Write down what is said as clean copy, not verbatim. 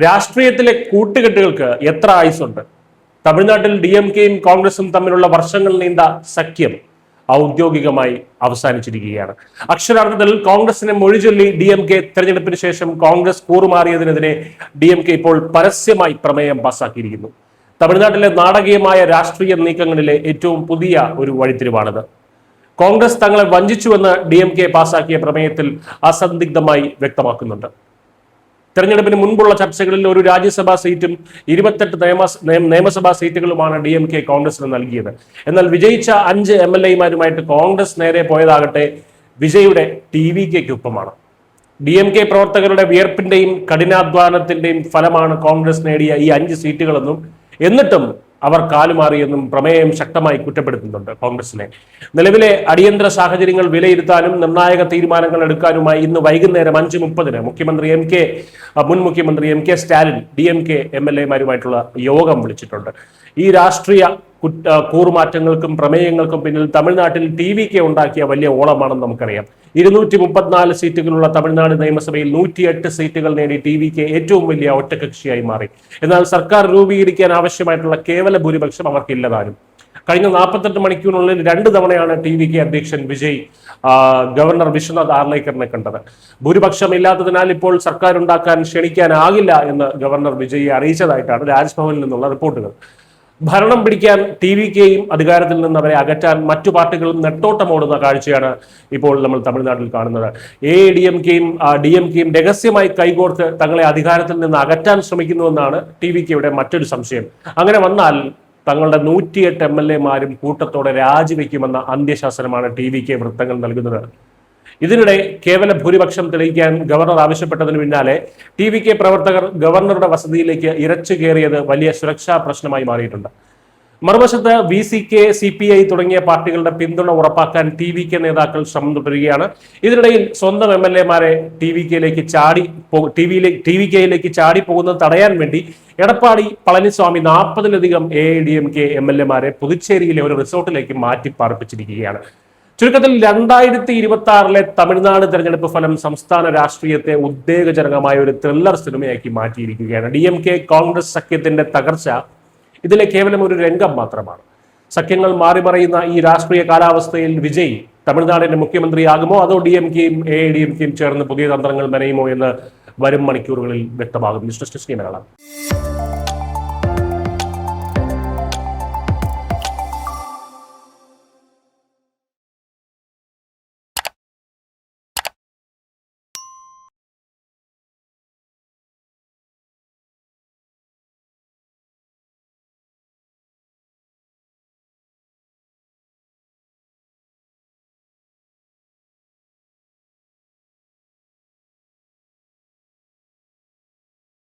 രാഷ്ട്രീയത്തിലെ കൂട്ടുകെട്ടുകൾക്ക് എത്ര ആയുസുണ്ട്? തമിഴ്നാട്ടിൽ DMKയും കോൺഗ്രസും തമ്മിലുള്ള വർഷങ്ങൾ നീണ്ട സഖ്യം ഔദ്യോഗികമായി അവസാനിച്ചിരിക്കുകയാണ്. അക്ഷരാർത്ഥത്തിൽ കോൺഗ്രസിനെ മൊഴിചൊല്ലി DMK തെരഞ്ഞെടുപ്പിന് ശേഷം കോൺഗ്രസ് കൂറുമാറിയതിനെതിരെ DMK ഇപ്പോൾ പരസ്യമായി പ്രമേയം പാസാക്കിയിരിക്കുന്നു. തമിഴ്നാട്ടിലെ നാടകീയമായ രാഷ്ട്രീയ നീക്കങ്ങളിലെ ഏറ്റവും പുതിയ ഒരു വഴിത്തിരിവാണിത്. കോൺഗ്രസ് തങ്ങളെ വഞ്ചിച്ചുവെന്ന് DMK പാസാക്കിയ പ്രമേയത്തിൽ അസന്ദിഗ്ധമായി വ്യക്തമാക്കുന്നുണ്ട്. തെരഞ്ഞെടുപ്പിന് മുൻപുള്ള ചർച്ചകളിൽ ഒരു രാജ്യസഭാ സീറ്റും 28 നിയമസഭാ സീറ്റുകളുമാണ് DMK കോൺഗ്രസിന് നൽകിയത്. എന്നാൽ വിജയിച്ച 5 MLAമാരുമായിട്ട് കോൺഗ്രസ് നേരെ പോയതാകട്ടെ വിജയുടെ TVKയ്ക്കൊപ്പമാണ്. DMK പ്രവർത്തകരുടെ വിയർപ്പിന്റെയും കഠിനാധ്വാനത്തിന്റെയും ഫലമാണ് കോൺഗ്രസ് നേടിയ ഈ 5 സീറ്റുകളെന്നും എന്നിട്ടും അവർ കാലുമാറിയെന്നും പ്രമേയം ശക്തമായി കുറ്റപ്പെടുത്തുന്നുണ്ട് കോൺഗ്രസിനെ. നിലവിലെ അടിയന്തര സാഹചര്യങ്ങൾ വിലയിരുത്താനും നിർണായക തീരുമാനങ്ങൾ എടുക്കാനുമായി ഇന്ന് വൈകുന്നേരം 5:30 മുൻ മുഖ്യമന്ത്രി MK സ്റ്റാലിൻ DMK MLAമാരുമായിട്ടുള്ള യോഗം വിളിച്ചിട്ടുണ്ട്. ഈ രാഷ്ട്രീയ കൂറുമാറ്റങ്ങൾക്കും പ്രമേയങ്ങൾക്കും പിന്നിൽ തമിഴ്നാട്ടിൽ TVK ഉണ്ടാക്കിയ വലിയ ഓളമാണെന്ന് നമുക്കറിയാം. 234 സീറ്റുകളുള്ള തമിഴ്നാട് നിയമസഭയിൽ 108 സീറ്റുകൾ നേടി TVK ഏറ്റവും വലിയ ഒറ്റകക്ഷിയായി മാറി. എന്നാൽ സർക്കാർ രൂപീകരിക്കാൻ ആവശ്യമായിട്ടുള്ള കേവല ഭൂരിപക്ഷം അവർക്കില്ലതാനും. കഴിഞ്ഞ 48 മണിക്കൂറിനുള്ളിൽ 2 തവണയാണ് TVK അധ്യക്ഷൻ വിജയ് ഗവർണർ വിശ്വനാഥ് ആർലേക്കറിനെ കണ്ടത്. ഭൂരിപക്ഷം ഇല്ലാത്തതിനാൽ ഇപ്പോൾ സർക്കാർ ഉണ്ടാക്കാൻ ക്ഷണിക്കാനാകില്ല എന്ന് ഗവർണർ വിജയെ അറിയിച്ചതായിട്ടാണ് രാജ്ഭവനിൽ നിന്നുള്ള റിപ്പോർട്ടുകൾ. ഭരണം പിടിക്കാൻ TVKയും അധികാരത്തിൽ നിന്ന് അവരെ അകറ്റാൻ മറ്റു പാർട്ടികളും നെട്ടോട്ടമോടുന്ന കാഴ്ചയാണ് ഇപ്പോൾ നമ്മൾ തമിഴ്നാട്ടിൽ കാണുന്നത്. DMKയും രഹസ്യമായി കൈകോർത്ത് തങ്ങളെ അധികാരത്തിൽ നിന്ന് അകറ്റാൻ ശ്രമിക്കുന്നുവെന്നാണ് TVKയുടെ മറ്റൊരു സംശയം. അങ്ങനെ വന്നാൽ തങ്ങളുടെ 108 MLAമാരും കൂട്ടത്തോടെ രാജിവെക്കുമെന്ന അന്ത്യശാസനമാണ് TVK വൃത്തങ്ങൾ നൽകുന്നത്. ഇതിനിടെ കേവല ഭൂരിപക്ഷം തെളിയിക്കാൻ ഗവർണർ ആവശ്യപ്പെട്ടതിന് പിന്നാലെ TVK പ്രവർത്തകർ ഗവർണറുടെ വസതിയിലേക്ക് ഇരച്ചു കയറിയത് വലിയ സുരക്ഷാ പ്രശ്നമായി മാറിയിട്ടുണ്ട്. മറുവശത്ത് VCK, CPI തുടങ്ങിയ പാർട്ടികളുടെ പിന്തുണ ഉറപ്പാക്കാൻ TVK നേതാക്കൾ ശ്രമം തുടരുകയാണ്. ഇതിനിടയിൽ സ്വന്തം MLAമാരെ TVKയിലേക്ക് ചാടി പോകുന്നത് തടയാൻ വേണ്ടി എടപ്പാടി പളനിസ്വാമി 40-ലധികം AIADMK MLAമാരെ പുതുച്ചേരിയിലെ ഒരു റിസോർട്ടിലേക്ക് മാറ്റി പാർപ്പിച്ചിരിക്കുകയാണ്. ചുരുക്കത്തിൽ 2026 തമിഴ്നാട് തെരഞ്ഞെടുപ്പ് ഫലം സംസ്ഥാന രാഷ്ട്രീയത്തെ ഉദ്വേഗജനകമായ ഒരു ത്രില്ലർ സിനിമയാക്കി മാറ്റിയിരിക്കുകയാണ്. DMK കോൺഗ്രസ് സഖ്യത്തിന്റെ തകർച്ച ഇതിലെ കേവലം ഒരു രംഗം മാത്രമാണ്. സഖ്യങ്ങൾ മാറിമറിയുന്ന ഈ രാഷ്ട്രീയ കാലാവസ്ഥയിൽ വിജയ് തമിഴ്നാടിന്റെ മുഖ്യമന്ത്രിയാകുമോ അതോ DMKയും AIADMKയും ചേർന്ന് പുതിയ തന്ത്രങ്ങൾ മെനയുമോ എന്ന് വരും മണിക്കൂറുകളിൽ വ്യക്തമാകും. മലയാളം.